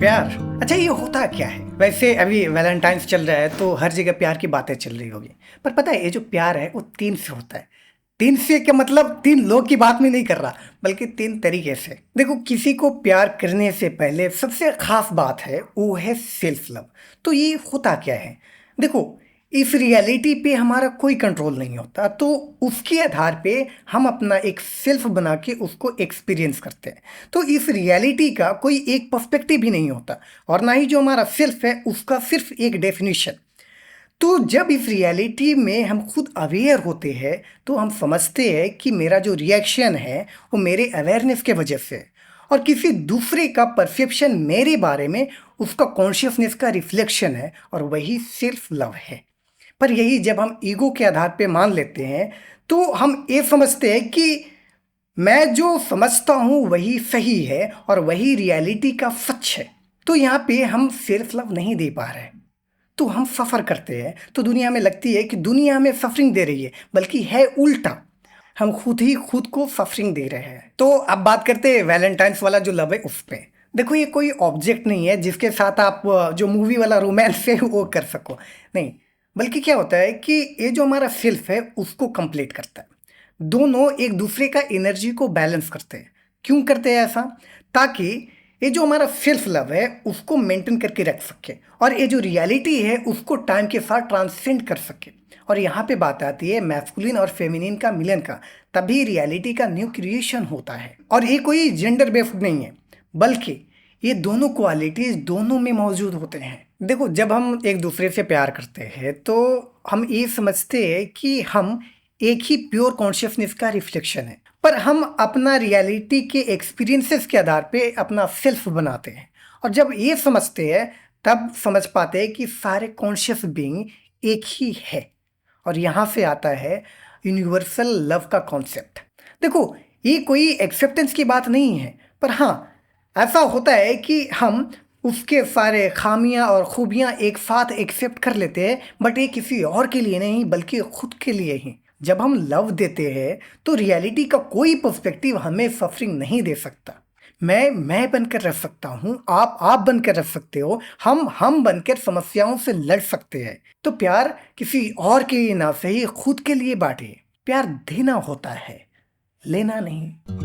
प्यार। अच्छा, ये होता क्या है? वैसे अभी वैलेंटाइन्स चल रहा है तो हर जगह प्यार की बातें चल रही होगी। पर पता है ये जो प्यार है वो 3 से होता है। 3 से क्या मतलब 3 लोग की बात में नहीं कर रहा, बल्कि 3 तरीके से। देखो, किसी को प्यार करने से पहले सबसे खास बात है वो है सेल्फ लव। तो ये होता क्या है? देखो, इस रियलिटी पे हमारा कोई कंट्रोल नहीं होता, तो उसके आधार पे हम अपना एक सेल्फ बना के उसको एक्सपीरियंस करते हैं। तो इस रियलिटी का कोई एक पर्सपेक्टिव भी नहीं होता, और ना ही जो हमारा सेल्फ है उसका सिर्फ एक डेफिनेशन। तो जब इस रियलिटी में हम खुद अवेयर होते हैं तो हम समझते हैं कि मेरा जो रिएक्शन है वो मेरे अवेयरनेस के वजह से है, और किसी दूसरे का परसेप्शन मेरे बारे में उसका कॉन्शियसनेस का रिफ्लेक्शन है, और वही सेल्फ लव है। पर यही जब हम ईगो के आधार पे मान लेते हैं तो हम ये समझते हैं कि मैं जो समझता हूँ वही सही है और वही रियलिटी का सच है। तो यहाँ पे हम सेल्फ लव नहीं दे पा रहे, तो हम सफ़र करते हैं। तो दुनिया में लगती है कि दुनिया हमें सफरिंग दे रही है, बल्कि है उल्टा। हम खुद ही खुद को सफरिंग दे रहे हैं। तो अब बात करते हैं वैलेंटाइंस वाला जो लव है उस पे। देखो, ये कोई ऑब्जेक्ट नहीं है जिसके साथ आप जो मूवी वाला रोमांस है वो कर सको। नहीं, बल्कि क्या होता है कि ये जो हमारा सेल्फ है उसको कंप्लीट करता है। दोनों एक दूसरे का एनर्जी को बैलेंस करते हैं। क्यों करते हैं ऐसा? ताकि ये जो हमारा सेल्फ लव है उसको मेंटेन करके रख सके, और ये जो रियलिटी है उसको टाइम के साथ ट्रांसेंड कर सके। और यहाँ पे बात आती है मैस्कुलिन और फेमिनिन का मिलन का। तभी रियलिटी का न्यू क्रिएशन होता है। और ये कोई जेंडर बेस्ड नहीं है, बल्कि ये दोनों क्वालिटीज दोनों में मौजूद होते हैं। देखो, जब हम एक दूसरे से प्यार करते हैं तो हम ये समझते हैं कि हम एक ही प्योर कॉन्शियसनेस का रिफ्लेक्शन है, पर हम अपना रियलिटी के एक्सपीरियंसेस के आधार पे अपना सेल्फ बनाते हैं। और जब ये समझते हैं तब समझ पाते हैं कि सारे कॉन्शियस बीइंग एक ही है। और यहाँ से आता है यूनिवर्सल लव का कॉन्सेप्ट। देखो, ये कोई एक्सेप्टेंस की बात नहीं है, पर हाँ, ऐसा होता है कि हम उसके सारे खामियां और खूबियां एक साथ एक्सेप्ट कर लेते हैं, बट ये किसी और के लिए नहीं बल्कि खुद के लिए ही। जब हम लव देते हैं तो रियलिटी का कोई पर्सपेक्टिव हमें सफरिंग नहीं दे सकता। मैं बनकर रह सकता हूँ, आप बनकर रह सकते हो, हम बनकर समस्याओं से लड़ सकते हैं। तो प्यार किसी और के लिए ना सही, खुद के लिए बांटे। प्यार देना होता है, लेना नहीं।